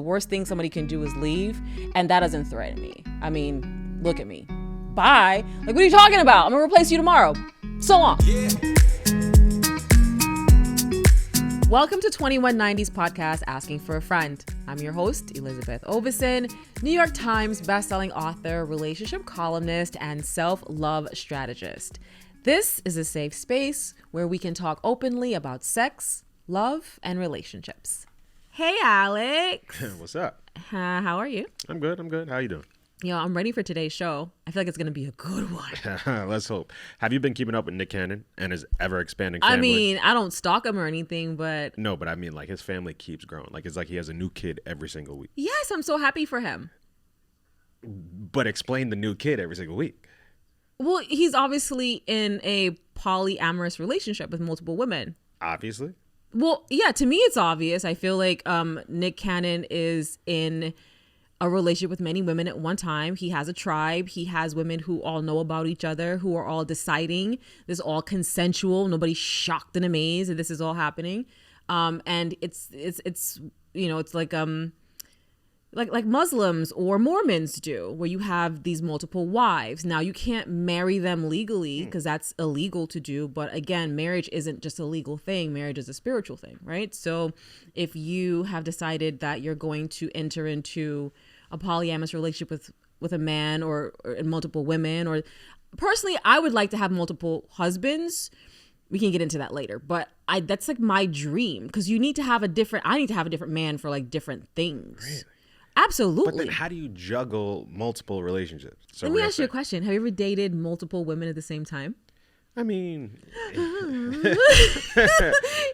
worst thing somebody can do is leave, and that doesn't threaten me. I mean, look at me. Bye. Like, what are you talking about? I'm gonna replace you tomorrow. So long. Yeah. Welcome to 2190's podcast, Asking for a Friend. I'm your host, Elisabeth Ovesen, New York Times bestselling author, relationship columnist, and self-love strategist. This is a safe space where we can talk openly about sex, love, and relationships. Hey, Alex. What's up? How are you? I'm good. How you doing? I'm ready for today's show. I feel like it's going to be a good one. Let's hope. Have you been keeping up with Nick Cannon and his ever-expanding family? I mean, I don't stalk him or anything, but... No, but I mean, like, his family keeps growing. Like, it's like he has a new kid every single week. Yes, I'm so happy for him. But explain the new kid every single week. Well, he's obviously in a polyamorous relationship with multiple women. Obviously? Well, yeah, to me it's obvious. I feel like Nick Cannon is in a relationship with many women at one time. He has a tribe. He has women who all know about each other, who are all deciding. This is all consensual. Nobody's shocked and amazed that this is all happening. And it's like Muslims or Mormons do, where you have these multiple wives. Now, you can't marry them legally because that's illegal to do. But again, marriage isn't just a legal thing. Marriage is a spiritual thing, right? So if you have decided that you're going to enter into a polyamorous relationship with a man or multiple women, or personally, I would like to have multiple husbands. We can get into that later, but that's like my dream, because I need to have a different man for like different things. Really? Absolutely. But then how do you juggle multiple relationships? Let me ask you a question. Have you ever dated multiple women at the same time? I mean...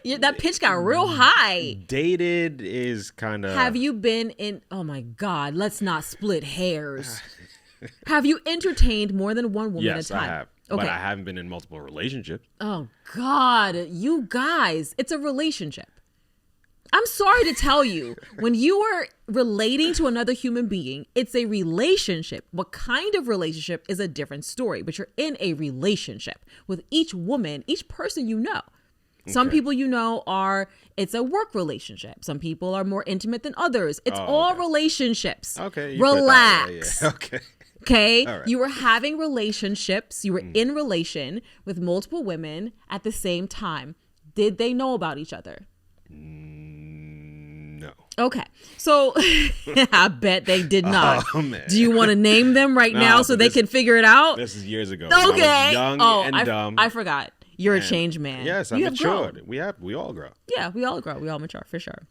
that pitch got real high. Dated is kind of... Have you been in... Oh my God, let's not split hairs. Have you entertained more than one woman at a time? Yes, I have. Okay. But I haven't been in multiple relationships. Oh God, you guys, it's a relationship. I'm sorry to tell you, when you are relating to another human being, it's a relationship. What kind of relationship is a different story, but you're in a relationship with each woman, each person you know. Okay. Some people it's a work relationship. Some people are more intimate than others. It's all relationships. Okay. Relax. Yeah. Okay. Okay. Right. You were having relationships. You were in relation with multiple women at the same time. Did they know about each other? No. Okay. So I bet they did not. Oh, man. Do you want to name them right now so they can figure it out? This is years ago. Okay. I was young and dumb. I forgot. You're a changed man. Yes, I'm matured. We all grow. Yeah, we all grow. We all mature for sure.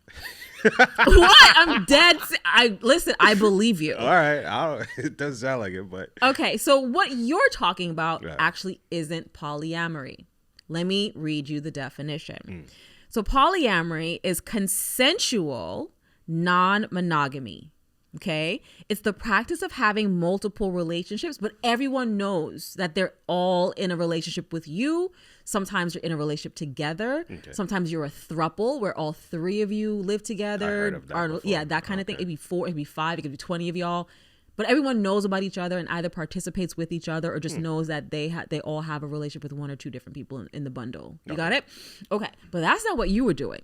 What? I'm dead. I believe you. All right. It doesn't sound like it, but. Okay. So what you're talking about actually isn't polyamory. Let me read you the definition. So polyamory is consensual non-monogamy, okay? It's the practice of having multiple relationships, but everyone knows that they're all in a relationship with you. Sometimes you're in a relationship together. Okay. Sometimes you're a throuple where all three of you live together. I heard of that before. Yeah, that kind of thing. It'd be 4, it'd be 5, it could be 20 of y'all. But everyone knows about each other and either participates with each other or just knows that they all have a relationship with one or two different people in the bundle. You got it? Okay. But that's not what you were doing.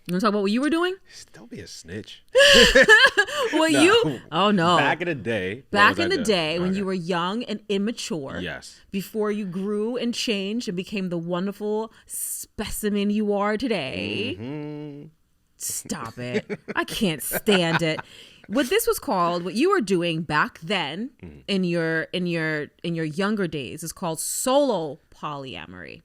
You want to talk about what you were doing? Don't be a snitch. Oh no. Back in the day. When you were young and immature. Yes. Before you grew and changed and became the wonderful specimen you are today. Mm-hmm. Stop it. I can't stand it. What you were doing back then in your younger days is called solo polyamory.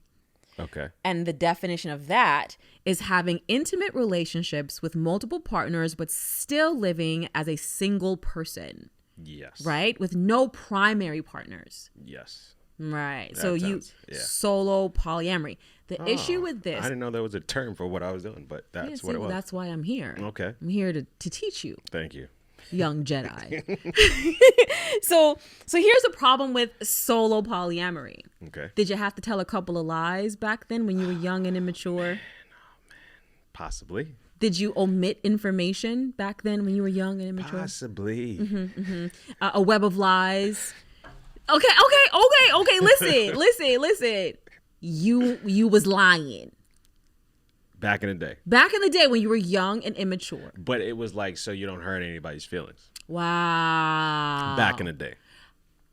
Okay. And the definition of that is having intimate relationships with multiple partners, but still living as a single person. Yes. Right? With no primary partners. Yes. Right. Solo polyamory. The issue with this... I didn't know there was a term for what I was doing, but that's what it was. That's why I'm here. Okay. I'm here to teach you. Thank you. Young Jedi. So here's the problem with solo polyamory. Okay. Did you have to tell a couple of lies back then when you were young and immature? Man. Possibly. Did you omit information back then when you were young and immature? Possibly. A web of lies. Okay. Listen. You was lying. Back in the day. Back in the day when you were young and immature. But it was like so you don't hurt anybody's feelings. Wow. Back in the day.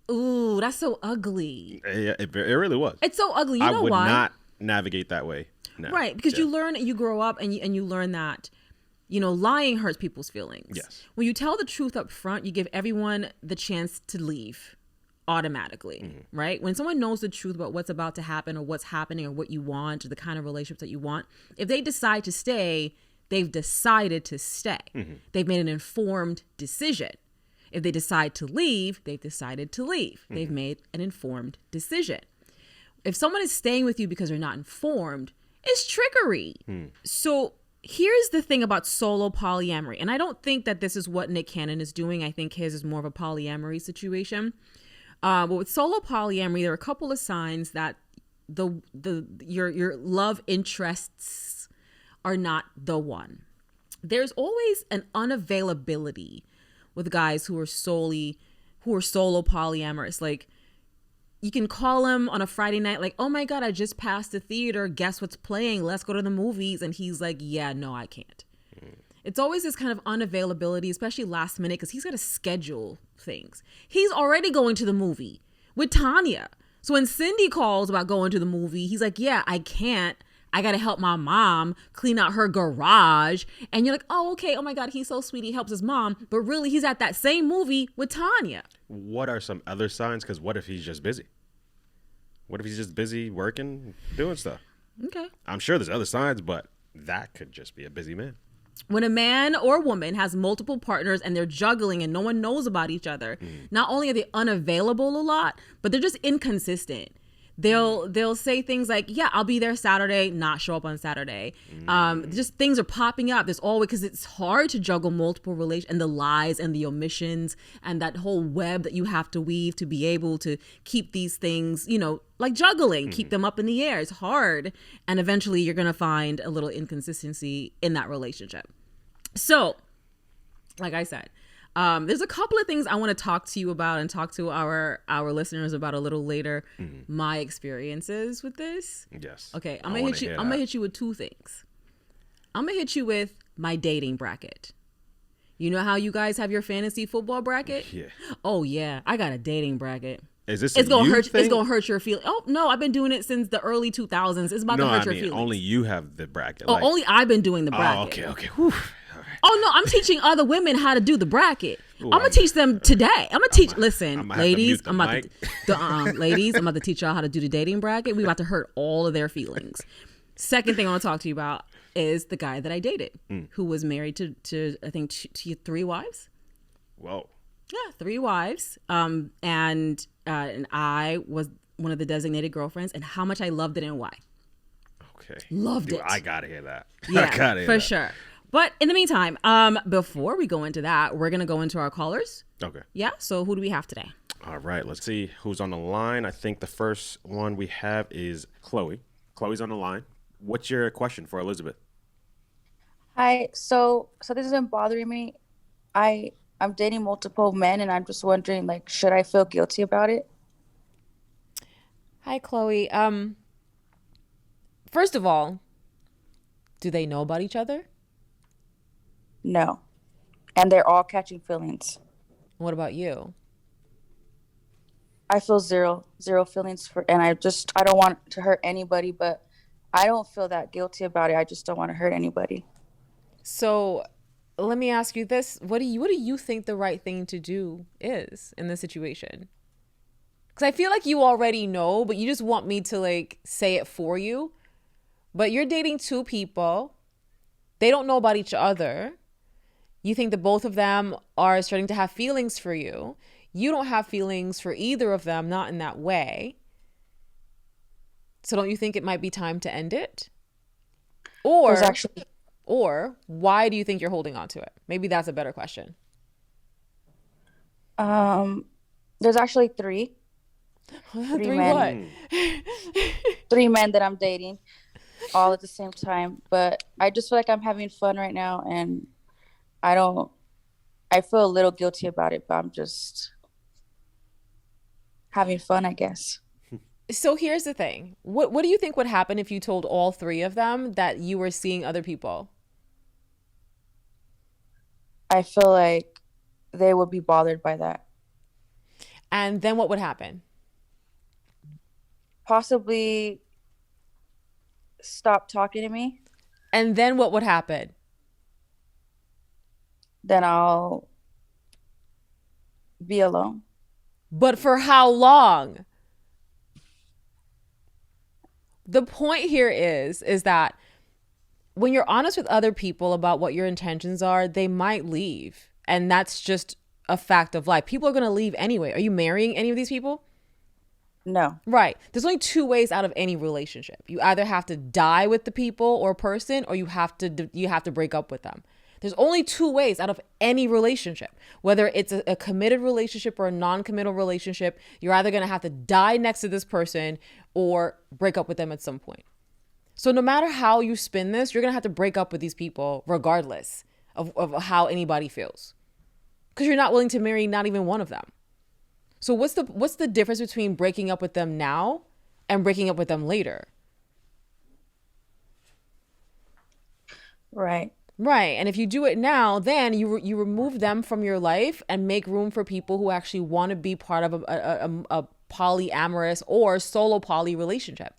Ooh, that's so ugly. It really was. It's so ugly. You know why? I would why? not navigate that way. No. Right, because you learn, you grow up, and you learn that, lying hurts people's feelings. Yes. When you tell the truth up front, you give everyone the chance to leave automatically, right? When someone knows the truth about what's about to happen or what's happening or what you want or the kind of relationships that you want, if they decide to stay, they've decided to stay. They've made an informed decision. If they decide to leave, they've decided to leave. They've made an informed decision. If someone is staying with you because they're not informed, it's trickery. So here's the thing about solo polyamory. And I don't think that this is what Nick Cannon is doing. I think his is more of a polyamory situation. But with solo polyamory, there are a couple of signs that your love interests are not the one. There's always an unavailability with guys who are solo polyamorous. Like, you can call him on a Friday night, like, oh my God, I just passed the theater. Guess what's playing? Let's go to the movies. And he's like, yeah, no, I can't. It's always this kind of unavailability, especially last minute, because he's got to schedule things. He's already going to the movie with Tanya. So when Cindy calls about going to the movie, he's like, yeah, I can't. I got to help my mom clean out her garage. And you're like, oh, okay. Oh my God, he's so sweet. He helps his mom. But really, he's at that same movie with Tanya. What are some other signs? Because what if he's just busy? What if he's just busy working, doing stuff? Okay. I'm sure there's other signs, but that could just be a busy man. When a man or woman has multiple partners and they're juggling and no one knows about each other, not only are they unavailable a lot, but they're just inconsistent. They'll say things like, yeah, I'll be there Saturday, not show up on Saturday. Just things are popping up. There's always, because it's hard to juggle multiple relations and the lies and the omissions and that whole web that you have to weave to be able to keep these things, like juggling, keep them up in the air. It's hard. And eventually you're going to find a little inconsistency in that relationship. So, like I said, there's a couple of things I want to talk to you about and talk to our listeners about a little later. My experiences with this. Yes. Okay, I'm gonna hit you with two things. I'm gonna hit you with my dating bracket. You know how you guys have your fantasy football bracket? Yeah. Oh yeah, I got a dating bracket. Is this it's gonna hurt? thing? It's gonna hurt your feelings. Oh no, I've been doing it since the early 2000s. It's about to hurt your feelings. Only you have the bracket. Oh, only I've been doing the bracket. Oh, okay. Whew. Oh no, I'm teaching other women how to do the bracket. I'm gonna teach them today. I'm gonna teach. Listen, ladies, I'm about to teach y'all how to do the dating bracket. We about to hurt all of their feelings. Second thing I want to talk to you about is the guy that I dated, who was married to I think three wives. Whoa. Yeah, 3 wives. And I was one of the designated girlfriends, and how much I loved it and why. Okay. Loved it. I gotta hear that. Yeah, for sure. But in the meantime, before we go into that, we're going to go into our callers. Okay. Yeah. So who do we have today? All right. Let's see who's on the line. I think the first one we have is Chloe. Chloe's on the line. What's your question for Elisabeth? Hi. So this isn't bothering me. I'm dating multiple men, and I'm just wondering, like, should I feel guilty about it? Hi, Chloe. First of all, do they know about each other? No. And they're all catching feelings. What about you? I feel zero feelings and I don't want to hurt anybody, but I don't feel that guilty about it. I just don't want to hurt anybody. So let me ask you this. What do you think the right thing to do is in this situation? Because I feel like you already know, but you just want me to like say it for you. But you're dating 2 people. They don't know about each other. You think that both of them are starting to have feelings for you. You don't have feelings for either of them, not in that way. So don't you think it might be time to end it? Or why do you think you're holding on to it? Maybe that's a better question. There's actually 3. 3 men. what? 3 men that I'm dating all at the same time. But I just feel like I'm having fun right now, and I feel a little guilty about it, but I'm just having fun, I guess. So here's the thing. What do you think would happen if you told all three of them that you were seeing other people? I feel like they would be bothered by that. And then what would happen? Possibly stop talking to me. And then what would happen? Then I'll be alone. But for how long? The point here is that when you're honest with other people about what your intentions are, they might leave. And that's just a fact of life. People are going to leave anyway. Are you marrying any of these people? No. Right. There's only two ways out of any relationship. You either have to die with the people or person, or you have to break up with them. There's only two ways out of any relationship. Whether it's a committed relationship or a non-committal relationship, you're either going to have to die next to this person or break up with them at some point. So no matter how you spin this, you're going to have to break up with these people regardless of how anybody feels. Because you're not willing to marry not even one of them. So what's the difference between breaking up with them now and breaking up with them later? Right. Right. And if you do it now, then you remove them from your life and make room for people who actually want to be part of a polyamorous or solo poly relationship.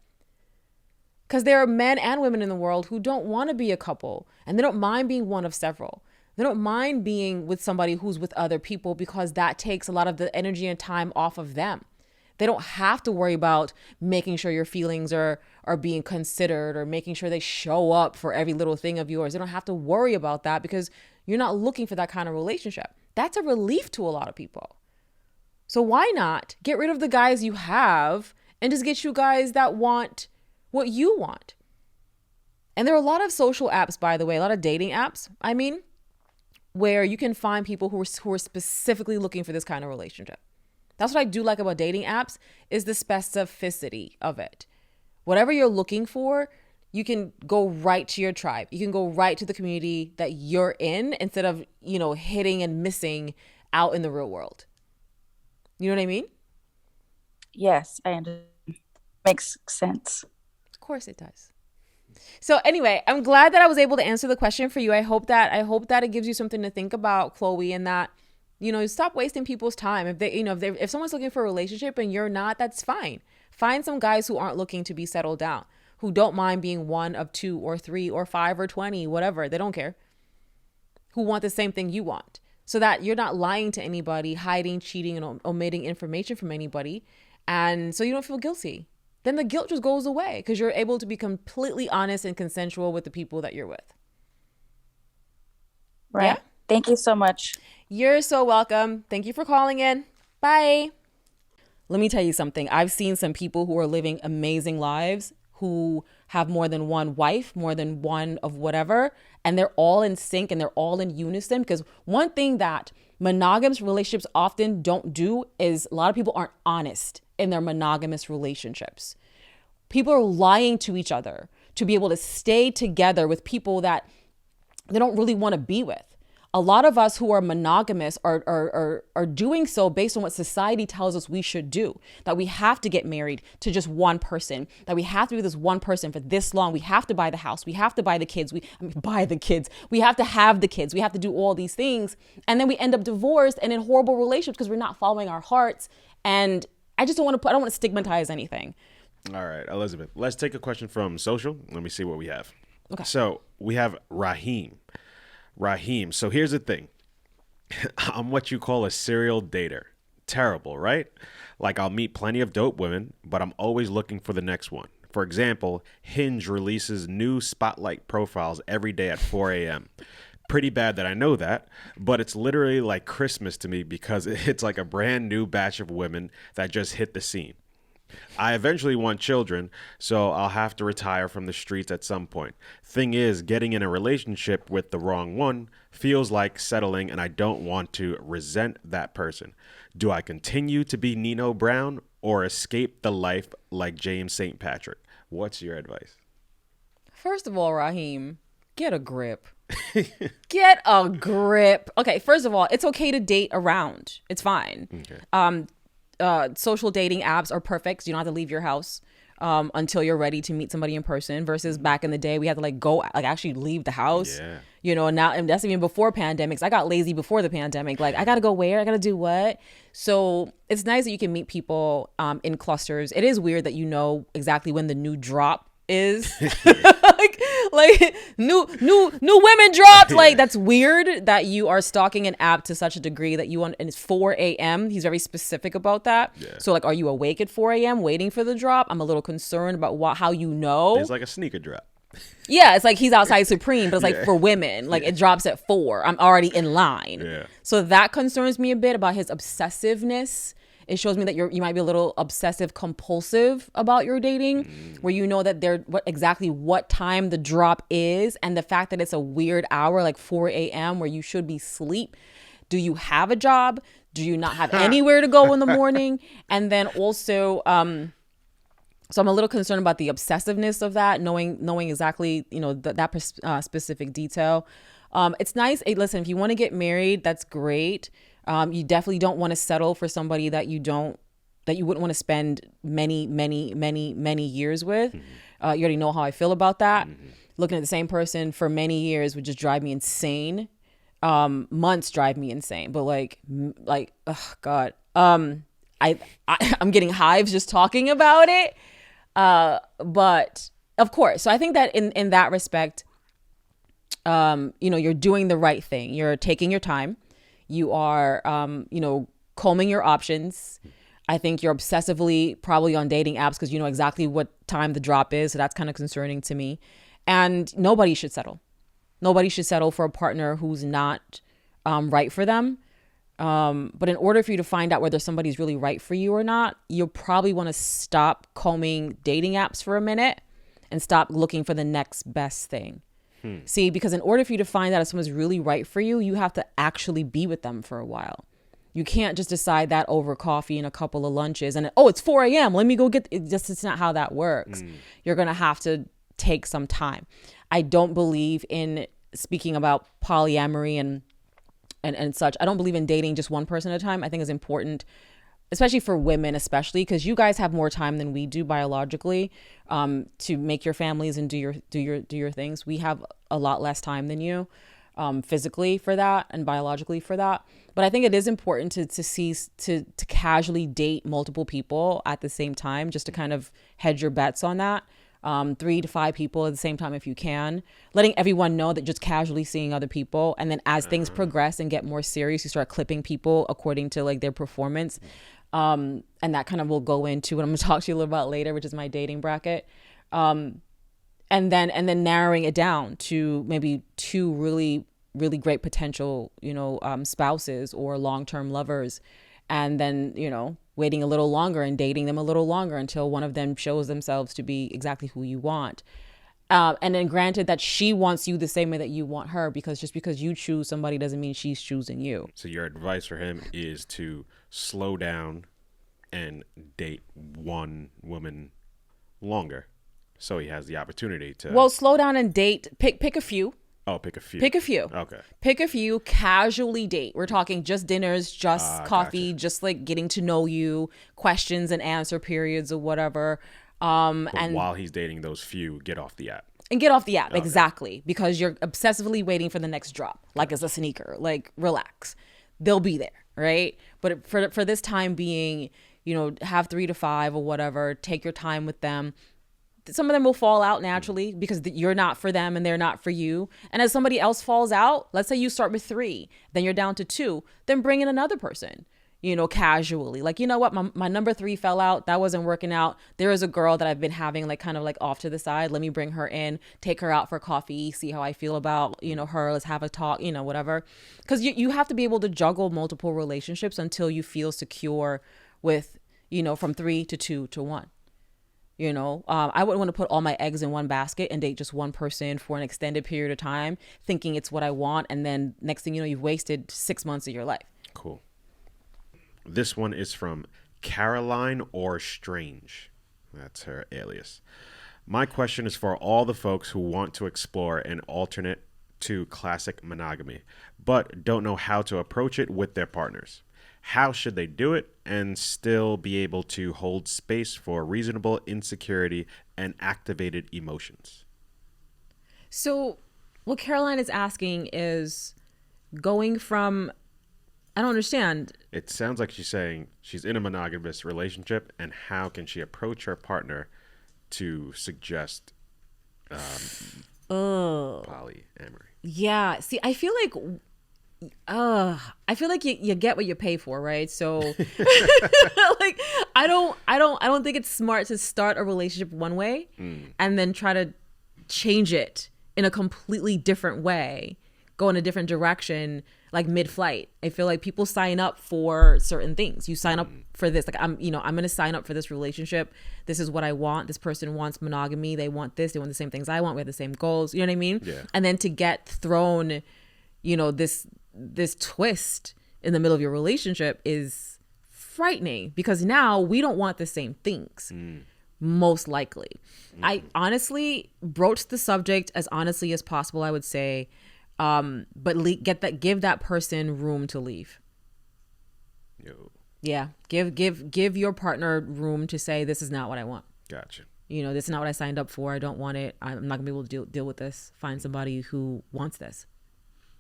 Because there are men and women in the world who don't want to be a couple and they don't mind being one of several. They don't mind being with somebody who's with other people because that takes a lot of the energy and time off of them. They don't have to worry about making sure your feelings are being considered or making sure they show up for every little thing of yours. They don't have to worry about that because you're not looking for that kind of relationship. That's a relief to a lot of people. So why not get rid of the guys you have and just get you guys that want what you want? And there are a lot of social apps, by the way, a lot of dating apps, where you can find people who are specifically looking for this kind of relationship. That's what I do like about dating apps is the specificity of it. Whatever you're looking for, you can go right to your tribe. You can go right to the community that you're in instead of, hitting and missing out in the real world. You know what I mean? Yes, I understand. Makes sense. Of course it does. So anyway, I'm glad that I was able to answer the question for you. I hope that it gives you something to think about, Chloe, and that, stop wasting people's time. If they, if someone's looking for a relationship and you're not, that's fine. Find some guys who aren't looking to be settled down, who don't mind being one of 2 or 3 or 5 or 20, whatever. They don't care. Who want the same thing you want, so that you're not lying to anybody, hiding, cheating, and omitting information from anybody. And so you don't feel guilty. Then the guilt just goes away because you're able to be completely honest and consensual with the people that you're with. Right. Yeah? Thank you so much. You're so welcome. Thank you for calling in. Bye. Let me tell you something. I've seen some people who are living amazing lives who have more than one wife, more than one of whatever, and they're all in sync and they're all in unison. Because one thing that monogamous relationships often don't do is a lot of people aren't honest in their monogamous relationships. People are lying to each other to be able to stay together with people that they don't really want to be with. A lot of us who are monogamous are doing so based on what society tells us we should do, that we have to get married to just one person, that we have to be this one person for this long. We have to buy the house. We have to buy the kids. Buy the kids. We have to have the kids. We have to do all these things. And then we end up divorced and in horrible relationships because we're not following our hearts. And I don't want to stigmatize anything. All right, Elizabeth, let's take a question from social. Let me see what we have. Okay. So we have Raheem. So here's the thing. I'm what you call a serial dater. Terrible, right? Like I'll meet plenty of dope women, but I'm always looking for the next one. For example, Hinge releases new spotlight profiles every day at 4 a.m. Pretty bad that I know that, but it's literally like Christmas to me because it's like a brand new batch of women that just hit the scene. I eventually want children, so I'll have to retire from the streets at some point. Thing is, getting in a relationship with the wrong one feels like settling, and I don't want to resent that person. Do I continue to be Nino Brown or escape the life like James St. Patrick? What's your advice? First of all, Raheem, get a grip. Get a grip. Okay, first of all, it's okay to date around. It's fine. Okay. social dating apps are perfect. So you don't have to leave your house until you're ready to meet somebody in person, versus back in the day we had to like go like actually leave the house. Yeah. You know, and that's even before pandemics. I got lazy before the pandemic. Like, I got to go where? I got to do what? So it's nice that you can meet people in clusters. It is weird that you know exactly when the new drop is. like new women dropped. Like, that's weird that you are stalking an app to such a degree that you want, and it's 4 a.m. He's very specific about that. Yeah. So like, are you awake at 4 a.m. waiting for the drop? I'm a little concerned about how you know. It's like a sneaker drop. Yeah, it's like he's outside Supreme, but it's like for women, like it drops at 4. I'm already in line. Yeah. So that concerns me a bit about his obsessiveness. It shows me that you might be a little obsessive compulsive about your dating, where you know that exactly what time the drop is, and the fact that it's a weird hour, like 4 a.m. where you should be asleep. Do you have a job? Do you not have anywhere to go in the morning? And then also, so I'm a little concerned about the obsessiveness of that, knowing exactly, you know, that specific detail. It's nice. Hey, listen, if you want to get married, that's great. You definitely don't want to settle for somebody that you wouldn't want to spend many years with. You already know how I feel about that. Looking at the same person for many years would just drive me insane. Months drive me insane. But like, oh God, I'm getting hives just talking about it. But of course, so I think that in that respect, you know, you're doing the right thing. You're taking your time. You are, you know, combing your options. I think you're obsessively probably on dating apps because you know exactly what time the drop is. So that's kind of concerning to me. And nobody should settle. Nobody should settle for a partner who's not right for them. But in order for you to find out whether somebody's really right for you or not, you'll probably want to stop combing dating apps for a minute and stop looking for the next best thing. See, because in order for you to find out if someone's really right for you, you have to actually be with them for a while. You can't just decide that over coffee and a couple of lunches and, oh, it's 4 a.m. Let me go get it. It's not how that works. You're going to have to take some time. I don't believe in speaking about polyamory and such. I don't believe in dating just one person at a time. I think it's important, especially for women, especially because you guys have more time than we do biologically, to make your families and do your things. We have a lot less time than you, physically for that and biologically for that. But I think it is important to casually date multiple people at the same time, just to kind of hedge your bets on that. 3 to 5 people at the same time if you can, letting everyone know that just casually seeing other people, and then as things progress and get more serious, you start clipping people according to like their performance, and that kind of will go into what I'm gonna talk to you a little about later, which is my dating bracket, and then narrowing it down to maybe 2 really great potential, you know, spouses or long-term lovers, and then, you know, waiting a little longer and dating them a little longer until one of them shows themselves to be exactly who you want. And then granted that she wants you the same way that you want her, because just because you choose somebody doesn't mean she's choosing you. So your advice for him is to slow down and date one woman longer, so he has the opportunity to... Well, slow down and date. Pick a few. Oh, pick a few. Pick a few. Okay. Pick a few, casually date. We're talking just dinners, just coffee, gotcha. just like getting to know you, questions and answer periods or whatever. But And while he's dating those few, get off the app. And get off the app, Okay. exactly. Because you're obsessively waiting for the next drop, like it's a sneaker. Like, relax. They'll be there, right? But for this time being, you know, have 3 to 5 or whatever. Take your time with them. Some of them will fall out naturally because you're not for them and they're not for you. And as somebody else falls out, let's say you start with 3, then you're down to 2, then bring in another person, you know, casually. Like, you know what, my number 3 fell out. That wasn't working out. There is a girl that I've been having like kind of like off to the side. Let me bring her in, take her out for coffee, see how I feel about, you know, her. Let's have a talk, you know, whatever. Because you have to be able to juggle multiple relationships until you feel secure with, you know, from 3 to 2 to 1. You know, I wouldn't want to put all my eggs in one basket and date just one person for an extended period of time, thinking it's what I want. And then next thing you know, you've wasted 6 months of your life. Cool. This one is from Caroline or Strange. That's her alias. My question is for all the folks who want to explore an alternate to classic monogamy, but don't know how to approach it with their partners. How should they do it and still be able to hold space for reasonable insecurity and activated emotions? So what Caroline is asking is going from, I don't understand. It sounds like she's saying she's in a monogamous relationship, and how can she approach her partner to suggest polyamory? Yeah. See, I feel like you get what you pay for, right? So like I don't think it's smart to start a relationship one way and then try to change it in a completely different way, go in a different direction, like mid-flight. I feel like people sign up for certain things. You sign up for this. Like I'm going to sign up for this relationship. This is what I want. This person wants monogamy. They want this. They want the same things I want. We have the same goals. You know what I mean? Yeah. And then to get thrown, this twist in the middle of your relationship is frightening, because now we don't want the same things. Most likely. I honestly broached the subject as honestly as possible, I would say. But give that person room to leave. Yo. Yeah. Give your partner room to say, this is not what I want. Gotcha. This is not what I signed up for. I don't want it. I'm not gonna be able to deal with this. Find somebody who wants this.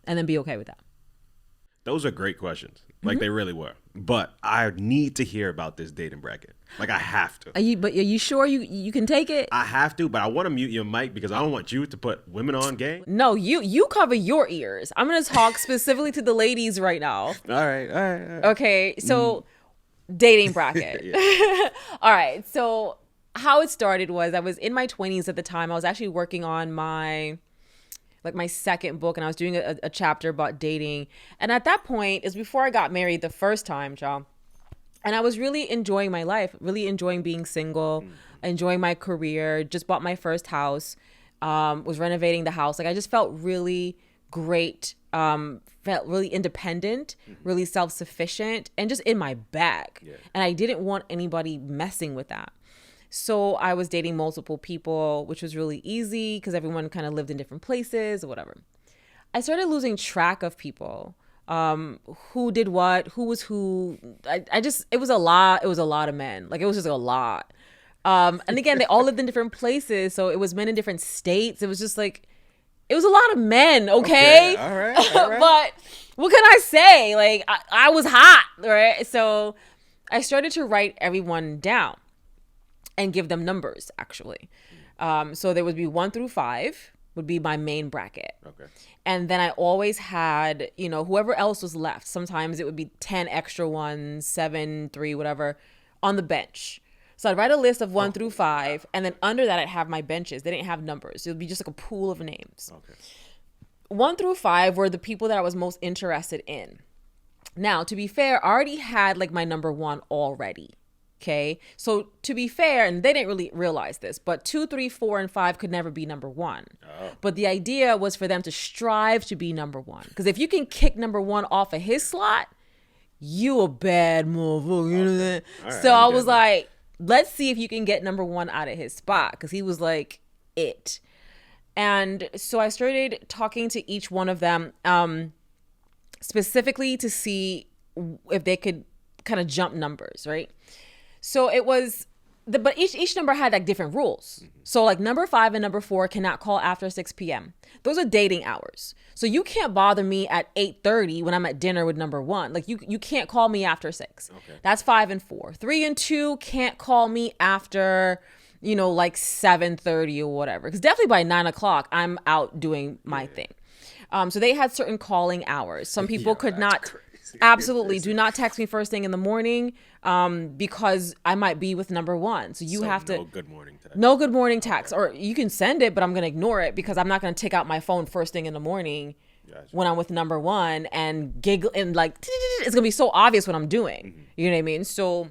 And then be okay with that. Those are great questions. Like they really were. But I need to hear about this dating bracket. Like I have to. Are you sure you can take it? I have to, but I want to mute your mic because I don't want you to put women on game. No, you cover your ears. I'm gonna talk specifically to the ladies right now. All right. Okay, so dating bracket. All right, so how it started was I was in my 20s at the time. I was actually working on my second book, and I was doing a chapter about dating. And at that point, is before I got married the first time, y'all. And I was really enjoying my life, really enjoying being single, enjoying my career, just bought my first house, was renovating the house. Like I just felt really great, felt really independent, really self-sufficient, and just in my bag. Yeah. And I didn't want anybody messing with that. So I was dating multiple people, which was really easy because everyone kind of lived in different places or whatever. I started losing track of people, who did what, who was who. It was a lot. It was a lot of men. Like it was just a lot. And again, they all lived in different places. So it was men in different states. It was just like, it was a lot of men. Okay. All right. But what can I say? Like I was hot. Right. So I started to write everyone down and give them numbers, actually. So there would be 1 through 5 would be my main bracket. Okay. And then I always had, whoever else was left. Sometimes it would be 10 extra ones, 7, 3, whatever, on the bench. So I'd write a list of 1 through 5, and then under that I'd have my benches. They didn't have numbers. It would be just like a pool of names. Okay. 1 through 5 were the people that I was most interested in. Now, to be fair, I already had like my number 1 already. Okay. So to be fair, and they didn't really realize this, but 2, 3, 4, and 5 could never be number 1. Oh. But the idea was for them to strive to be number 1. Because if you can kick number 1 off of his slot, you a bad motherfucker. You know that? Right, so I was like, let's see if you can get number 1 out of his spot. Because he was like it. And so I started talking to each one of them, specifically to see if they could kind of jump numbers, right? So it was, but each number had like different rules. So like number 5 and number 4 cannot call after 6 p.m. Those are dating hours. So you can't bother me at 8:30 when I'm at dinner with number 1. Like you can't call me after 6. Okay. That's 5 and 4. 3 and 2 can't call me after, like 7:30 or whatever. Because definitely by 9 o'clock, I'm out doing my thing. So they had certain calling hours. Some people could not. Crazy. Absolutely. Do not text me first thing in the morning, because I might be with number 1. So you have to. No good morning text. No good morning text. Or you can send it, but I'm going to ignore it because I'm not going to take out my phone first thing in the morning when I'm with number 1 and giggle and like, it's going to be so obvious what I'm doing. Mm-hmm. You know what I mean? So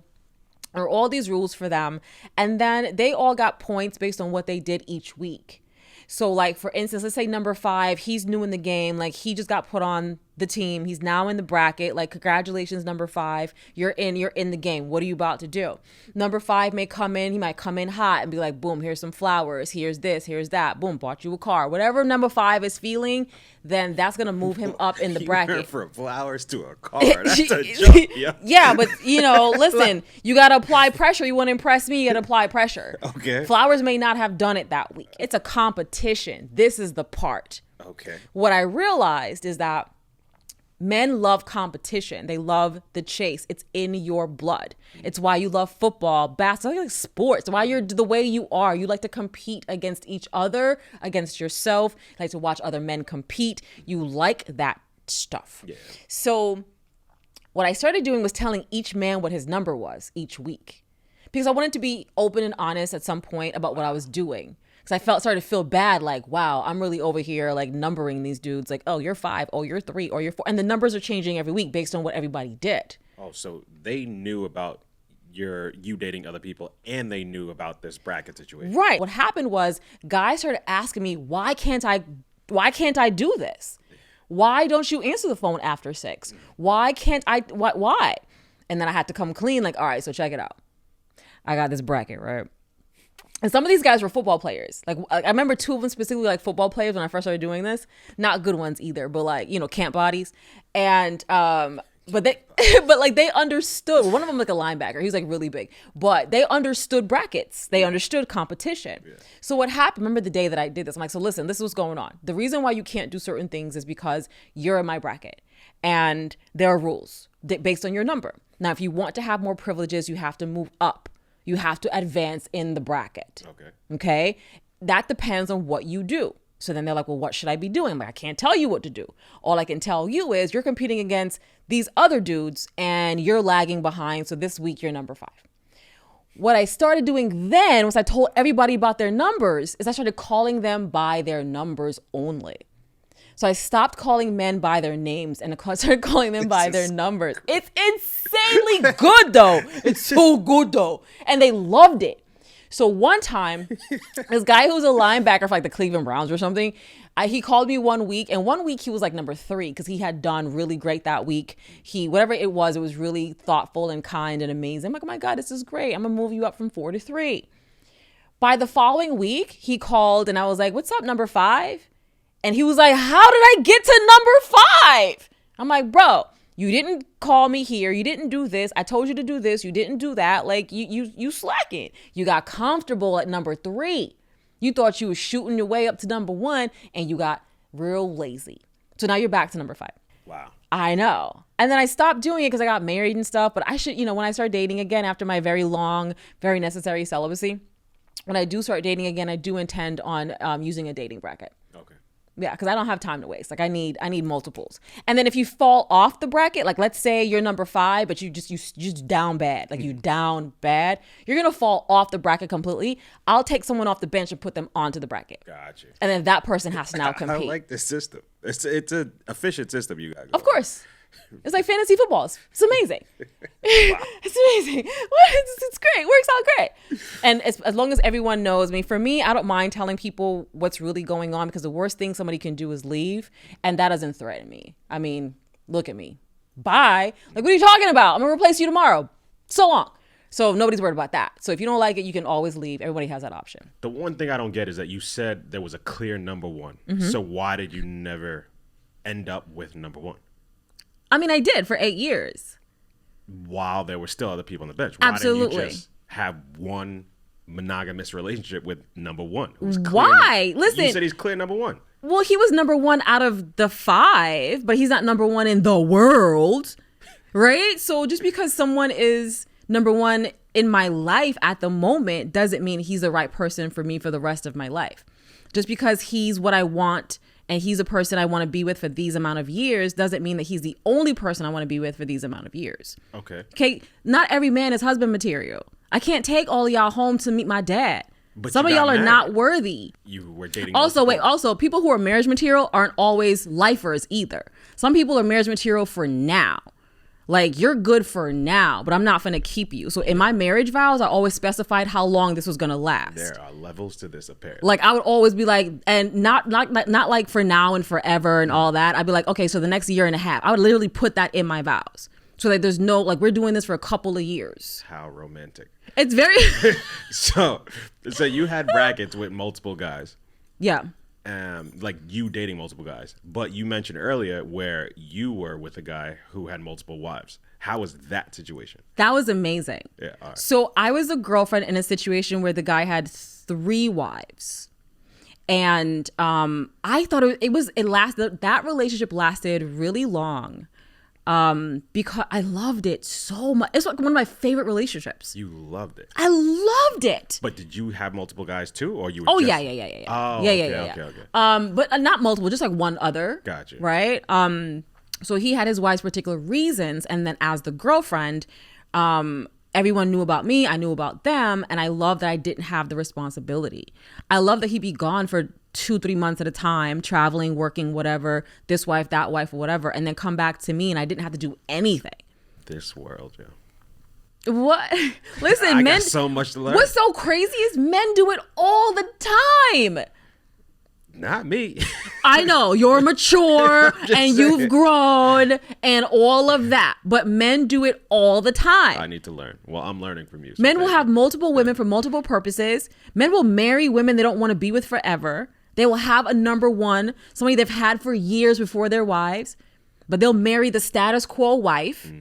there are all these rules for them. And then they all got points based on what they did each week. So like, for instance, let's say number 5, he's new in the game. Like he just got put on the team. He's now in the bracket. Like, congratulations, number 5. You're in the game. What are you about to do? Number 5 may come in. He might come in hot and be like, boom, here's some flowers. Here's this, here's that. Boom, bought you a car. Whatever number 5 is feeling, then that's going to move him up in the bracket. Went from flowers to a car. That's a jump. Yeah. Yeah, but, listen, you got to apply pressure. You want to impress me, you got to apply pressure. Okay. Flowers may not have done it that week. It's a competition. This is the part. Okay. What I realized is that men love competition. They love the chase. It's in your blood. It's why you love football, basketball, like sports. Why you're the way you are. You like to compete against each other, against yourself. You like to watch other men compete. You like that stuff. Yeah. So what I started doing was telling each man what his number was each week, because I wanted to be open and honest at some point about what I was doing. Because I started to feel bad, like, wow, I'm really over here, like, numbering these dudes, like, oh, you're 5, oh, you're 3, or you're 4. And the numbers are changing every week based on what everybody did. Oh, so they knew about you dating other people, and they knew about this bracket situation. Right. What happened was guys started asking me, why can't I do this? Why don't you answer the phone after 6? Why can't I, why? And then I had to come clean, like, all right, so check it out. I got this bracket, right? And some of these guys were football players. Like, I remember 2 of them specifically, like, football players when I first started doing this. Not good ones either, but, like, camp bodies. And, but they understood. One of them, like, a linebacker. He was, like, really big. But they understood brackets. They understood competition. Yeah. So what happened, remember the day that I did this? I'm like, so listen, this is what's going on. The reason why you can't do certain things is because you're in my bracket. And there are rules based on your number. Now, if you want to have more privileges, you have to move up. You have to advance in the bracket. Okay. That depends on what you do. So then they're like, well, what should I be doing? I'm like, I can't tell you what to do. All I can tell you is you're competing against these other dudes and you're lagging behind. So this week you're number 5. What I started doing then was I told everybody about their numbers is I started calling them by their numbers only. So I stopped calling men by their names and started calling them by their numbers. It's insanely good, though. It's so good, though. And they loved it. So one time, this guy who was a linebacker for, like, the Cleveland Browns or something, he called me one week. And one week he was like number 3 because he had done really great that week. Whatever it was really thoughtful and kind and amazing. I'm like, oh, my God, this is great. I'm going to move you up from 4 to 3. By the following week, he called and I was like, what's up, number 5? And he was like, how did I get to number 5? I'm like, bro, you didn't call me here. You didn't do this. I told you to do this. You didn't do that. Like, you slacking. You got comfortable at number 3. You thought you were shooting your way up to number 1 and you got real lazy. So now you're back to number 5. Wow. I know. And then I stopped doing it because I got married and stuff. But I should, when I started dating again after my very long, very necessary celibacy, when I do start dating again, I do intend on using a dating bracket. Okay. Yeah, because I don't have time to waste. Like, I need multiples. And then if you fall off the bracket, like, let's say you're number 5, but you just down bad. Like, you down bad. You're going to fall off the bracket completely. I'll take someone off the bench and put them onto the bracket. Gotcha. And then that person has to now compete. I like this system. It's an efficient system you got going. Of course. It's like fantasy football. It's amazing. It's amazing. It's great. It works out great. And as long as everyone knows, I mean, for me, I don't mind telling people what's really going on because the worst thing somebody can do is leave. And that doesn't threaten me. I mean, look at me. Bye. Like, what are you talking about? I'm going to replace you tomorrow. So long. So nobody's worried about that. So if you don't like it, you can always leave. Everybody has that option. The one thing I don't get is that you said there was a clear number 1. Mm-hmm. So why did you never end up with number 1? I mean, I did for 8 years. While there were still other people on the bench. Why Absolutely. didn't you just have one monogamous relationship with number 1? Why? Listen. You said he's clear number 1. Well, he was number 1 out of the 5, but he's not number 1 in the world, right? So just because someone is number 1 in my life at the moment doesn't mean he's the right person for me for the rest of my life. Just because he's what I want and he's a person I want to be with for these amount of years doesn't mean that he's the only person I want to be with for these amount of years. Okay. Not every man is husband material. I can't take all of y'all home to meet my dad. But some of y'all are not worthy. You were dating. Also, people who are marriage material aren't always lifers either. Some people are marriage material for now. Like, you're good for now, but I'm not going to keep you. So in my marriage vows, I always specified how long this was going to last. There are levels to this, apparently. Like, I would always be like, and not like for now and forever and all that. I'd be like, okay, so the next year and a half. I would literally put that in my vows. So like, there's no, like, we're doing this for a couple of years. How romantic. It's very... So you had brackets with multiple guys. Yeah. Like you dating multiple guys, but you mentioned earlier where you were with a guy who had multiple wives. How was that situation? That was amazing. Yeah. All right. So I was a girlfriend in a situation where the guy had 3 wives, and I thought that relationship lasted really long, because I loved it so much. It's like one of my favorite relationships. You loved it. I loved it. But did you have multiple guys too, or you? Oh, just... yeah. Oh, Yeah. Okay. But not multiple, just like one other. Gotcha. Right. So he had his wife's particular reasons, and then as the girlfriend, everyone knew about me. I knew about them, and I love that I didn't have the responsibility. I love that he'd be gone for 2-3 months at a time, traveling, working, whatever, this wife, that wife, or whatever, and then come back to me, and I didn't have to do anything. This world, yeah. What? Listen, I men. got so much to learn. What's so crazy is men do it all the time. Not me. I know you're mature and you've grown and all of that, but men do it all the time. I need to learn. Well, I'm learning from you. So Men will have multiple women for multiple purposes. Men will marry women they don't want to be with forever. They will have a number one, somebody they've had for years before their wives, but they'll marry the status quo wife.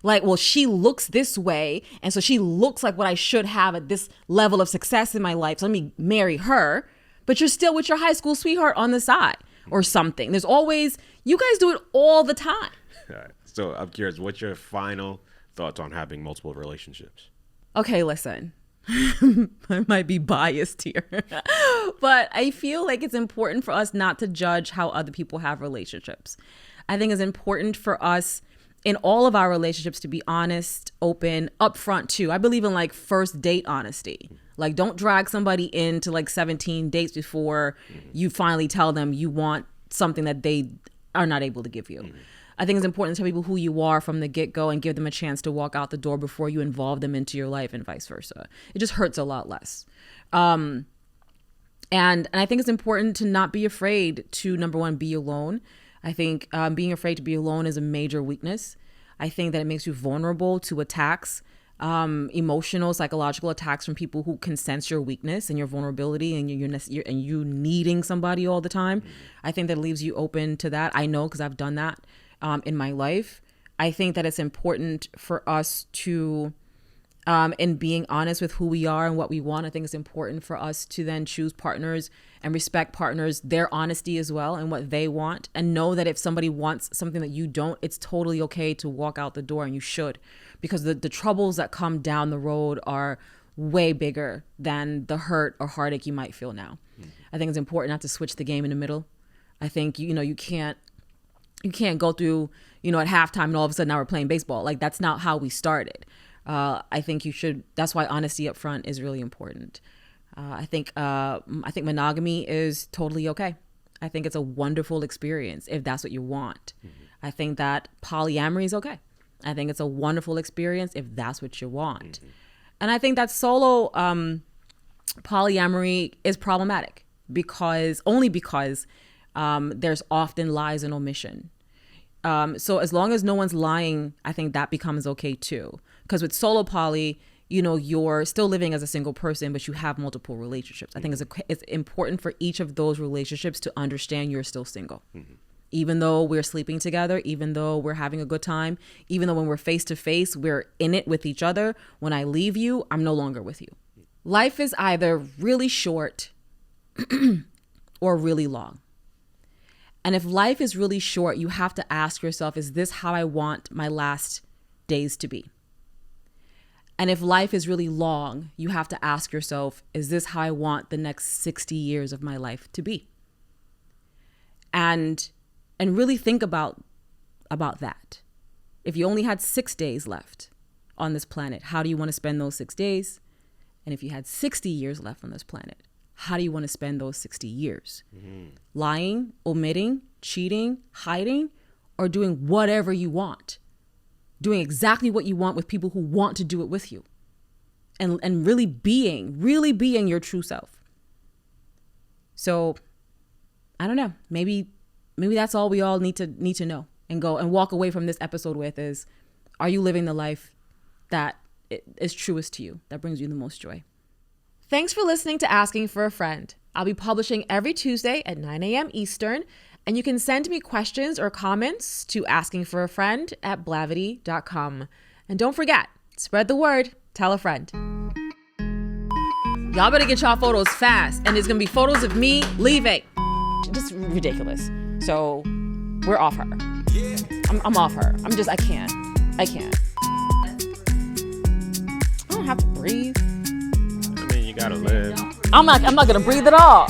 Like, well, she looks this way, and so she looks like what I should have at this level of success in my life, so let me marry her. But you're still with your high school sweetheart on the side or something. There's always, you guys do it all the time. All right. So I'm curious, what's your final thoughts on having multiple relationships? Okay, listen. I might be biased here, but I feel like it's important for us not to judge how other people have relationships. I think it's important for us in all of our relationships to be honest, open, upfront too. I believe in like first date honesty. Like, don't drag somebody into like 17 dates before you finally tell them you want something that they are not able to give you. I think it's important to tell people who you are from the get-go and give them a chance to walk out the door before you involve them into your life and vice versa. It just hurts a lot less. And I think it's important to not be afraid to, number one, be alone. I think being afraid to be alone is a major weakness. I think that it makes you vulnerable to attacks, emotional, psychological attacks from people who can sense your weakness and your vulnerability and you needing somebody all the time. I think that leaves you open to that. I know because I've done that in my life. I think that it's important for us to, in being honest with who we are and what we want, I think it's important for us to then choose partners and respect partners, their honesty as well and what they want, and know that if somebody wants something that you don't, it's totally okay to walk out the door, and you should, because the troubles that come down the road are way bigger than the hurt or heartache you might feel now. I think it's important not to switch the game in the middle. I think, you can't go through, at halftime and all of a sudden now we're playing baseball. Like, that's not how we started. I think you should, that's why honesty up front is really important. I think monogamy is totally okay. I think it's a wonderful experience if that's what you want. I think that polyamory is okay. I think it's a wonderful experience if that's what you want. And I think that solo polyamory is problematic because there's often lies and omission. So as long as no one's lying, I think that becomes okay too. Because with solo poly, you're still living as a single person, but you have multiple relationships. I think it's important for each of those relationships to understand you're still single. Even though we're sleeping together, even though we're having a good time, even though when we're face to face, we're in it with each other. When I leave you, I'm no longer with you. Life is either really short or really long. And if life is really short, you have to ask yourself, is this how I want my last days to be? And if life is really long, you have to ask yourself, is this how I want the next 60 years of my life to be? And really think about that. If you only had 6 days left on this planet, how do you want to spend those 6 days? And if you had 60 years left on this planet, how do you want to spend those 60 years? Lying, omitting, cheating, hiding, or doing whatever you want? doing exactly what you want with people who want to do it with you, and really being your true self. So I don't know, maybe that's all we all need to know and go and walk away from this episode with is, are you living the life that is truest to you, that brings you the most joy? Thanks for listening to Asking for a Friend. I'll be publishing every Tuesday at 9 a.m. Eastern, and you can send me questions or comments to askingforafriend@blavity.com. And don't forget, spread the word, tell a friend. Y'all better get y'all photos fast, and there's gonna be photos of me leaving. Just ridiculous. So we're off her. I'm off her. I can't. I don't have to breathe. I mean, you gotta live. I'm not gonna breathe at all.